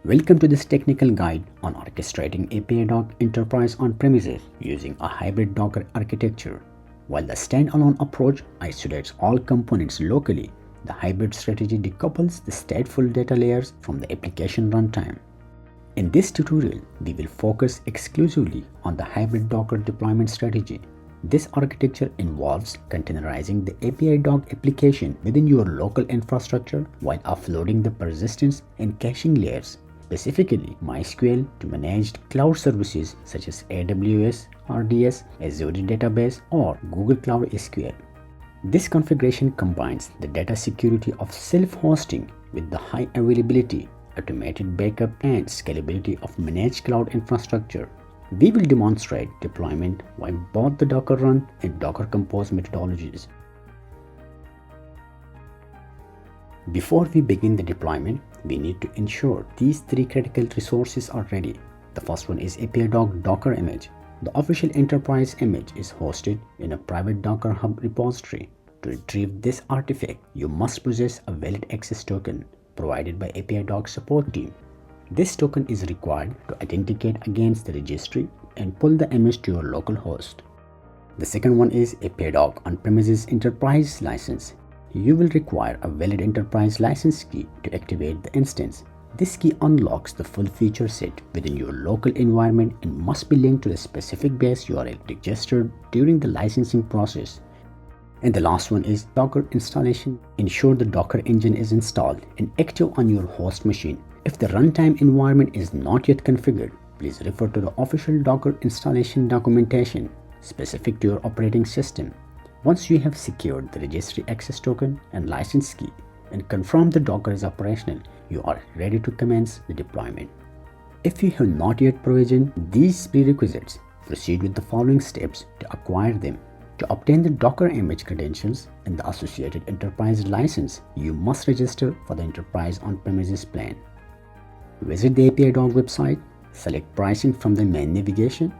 Welcome to this technical guide on orchestrating Apidog Enterprise on premises using a hybrid Docker architecture. While the standalone approach isolates all components locally, the hybrid strategy decouples the stateful data layers from the application runtime. In this tutorial, we will focus exclusively on the hybrid Docker deployment strategy. This architecture involves containerizing the Apidog application within your local infrastructure while offloading the persistence and caching layers, specifically MySQL to managed cloud services such as AWS RDS, Azure Database, or Google Cloud SQL. This configuration combines the data security of self-hosting with the high availability, automated backup, and scalability of managed cloud infrastructure. We will demonstrate deployment by both the Docker Run and Docker Compose methodologies. Before we begin the deployment, we need to ensure these three critical resources are ready. The first one is Apidog Docker image. The official enterprise image is hosted in a private Docker Hub repository. To retrieve this artifact, you must possess a valid access token provided by Apidog support team. This token is required to authenticate against the registry and pull the image to your local host. The second one is Apidog on-premises enterprise license. You will require a valid enterprise license key to activate the instance. This key unlocks the full feature set within your local environment and must be linked to the specific base URL registered during the licensing process. And the last one is Docker installation. Ensure the Docker engine is installed and active on your host machine. If the runtime environment is not yet configured, please refer to the official Docker installation documentation specific to your operating system. Once you have secured the registry access token and license key and confirmed the Docker is operational, you are ready to commence the deployment. If you have not yet provisioned these prerequisites, proceed with the following steps to acquire them. To obtain the Docker image credentials and the associated enterprise license, you must register for the enterprise on-premises plan. Visit the Apidog website, select pricing from the main navigation,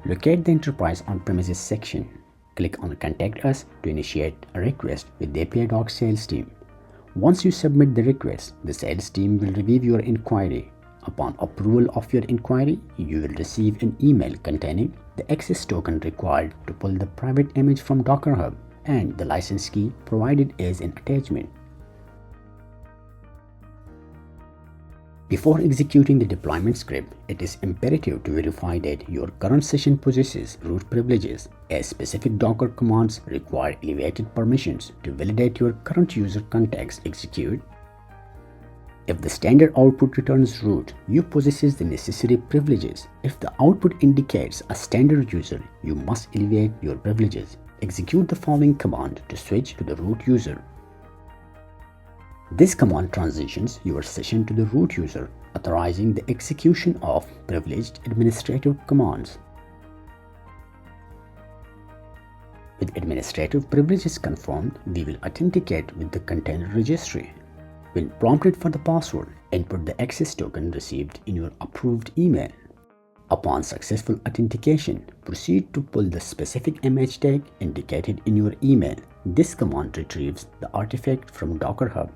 locate the enterprise on-premises section, click on Contact Us to initiate a request with the Apidog sales team. Once you submit the request, the sales team will review your inquiry. Upon approval of your inquiry, you will receive an email containing the access token required to pull the private image from Docker Hub and the license key provided as an attachment. Before executing the deployment script, it is imperative to verify that your current session possesses root privileges, as specific Docker commands require elevated permissions to validate your current user context execute. If the standard output returns root, you possess the necessary privileges. If the output indicates a standard user, you must elevate your privileges. Execute the following command to switch to the root user. This command transitions your session to the root user, authorizing the execution of privileged administrative commands. With administrative privileges confirmed, we will authenticate with the container registry. When prompted for the password, input the access token received in your approved email. Upon successful authentication, proceed to pull the specific image tag indicated in your email. This command retrieves the artifact from Docker Hub.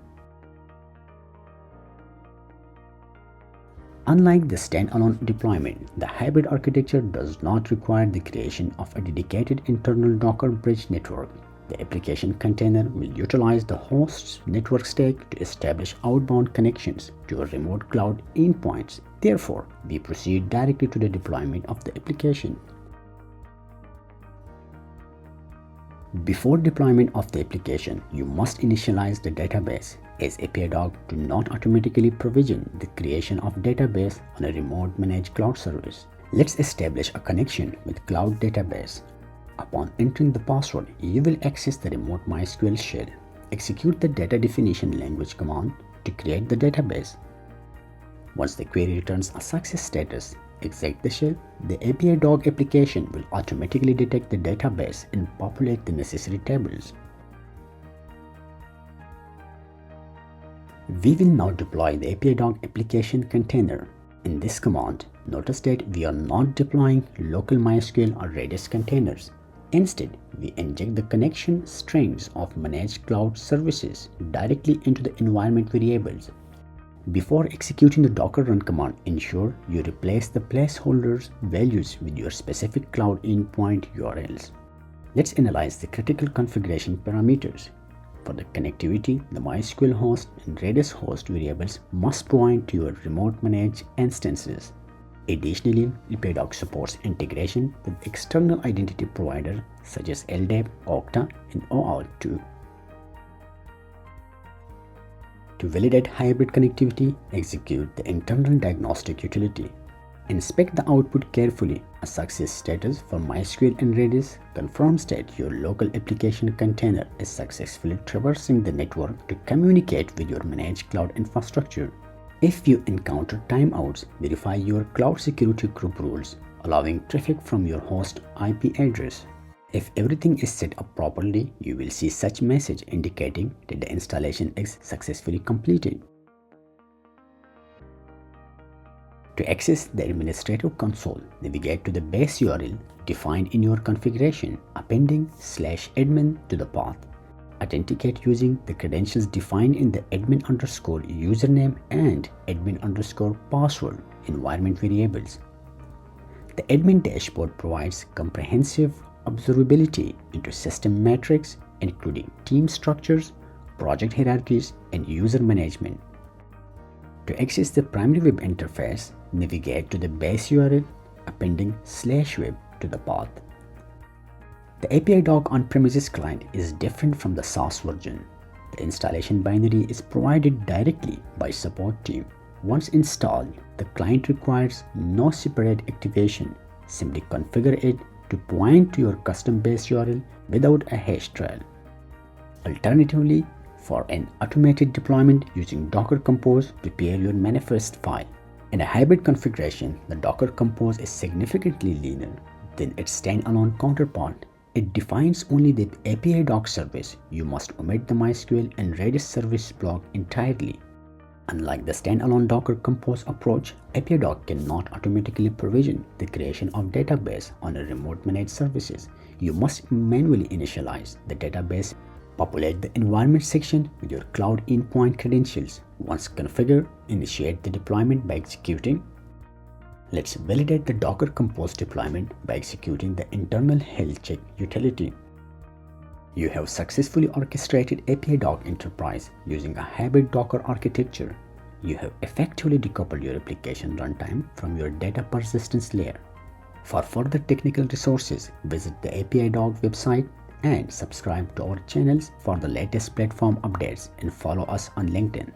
Unlike the standalone deployment, the hybrid architecture does not require the creation of a dedicated internal Docker bridge network. The application container will utilize the host's network stack to establish outbound connections to your remote cloud endpoints. Therefore, we proceed directly to the deployment of the application. Before deployment of the application, you must initialize the database, as Apidog do not automatically provision the creation of database on a remote managed cloud service. Let's establish a connection with cloud database. Upon entering the password, you will access the remote MySQL shell. Execute the data definition language command to create the database. Once the query returns a success status, exit the shell. The Apidog application will automatically detect the database and populate the necessary tables. We will now deploy the Apidog application container. In this command, notice that we are not deploying local MySQL or Redis containers. Instead, we inject the connection strings of managed cloud services directly into the environment variables. Before executing the Docker run command, ensure you replace the placeholders values with your specific cloud endpoint URLs. Let's analyze the critical configuration parameters. For the connectivity, the MySQL host and Redis host variables must point to your remote managed instances. Additionally, Apidog supports integration with external identity providers such as LDAP, Okta, and OAuth2. To validate hybrid connectivity, execute the internal diagnostic utility. Inspect the output carefully. A success status for MySQL and Redis confirms that your local application container is successfully traversing the network to communicate with your managed cloud infrastructure. If you encounter timeouts, verify your cloud security group rules, allowing traffic from your host IP address. If everything is set up properly, you will see such message indicating that the installation is successfully completed. To access the administrative console, navigate to the base URL defined in your configuration, appending /admin to the path. Authenticate using the credentials defined in the admin underscore username and admin underscore password environment variables. The admin dashboard provides comprehensive observability into system metrics, including team structures, project hierarchies, and user management. To access the primary web interface, navigate to the base URL, appending /web to the path. The Apidog on-premises client is different from the SaaS version. The installation binary is provided directly by support team. Once installed, the client requires no separate activation. Simply configure it to point to your custom base URL without a hash trail. Alternatively, for an automated deployment using Docker Compose, prepare your manifest file. In a hybrid configuration, the Docker Compose is significantly leaner than its standalone counterpart. It defines only the Apidog service. You must omit the MySQL and Redis service block entirely. Unlike the standalone Docker Compose approach, Apidog cannot automatically provision the creation of database on a remote managed services. You must manually initialize the database. Populate the environment section with your cloud endpoint credentials. Once configured, initiate the deployment by executing. Let's validate the Docker Compose deployment by executing the internal health check utility. You have successfully orchestrated Apidog Enterprise using a hybrid Docker architecture. You have effectively decoupled your application runtime from your data persistence layer. For further technical resources, visit the Apidog website and subscribe to our channels for the latest platform updates and follow us on LinkedIn.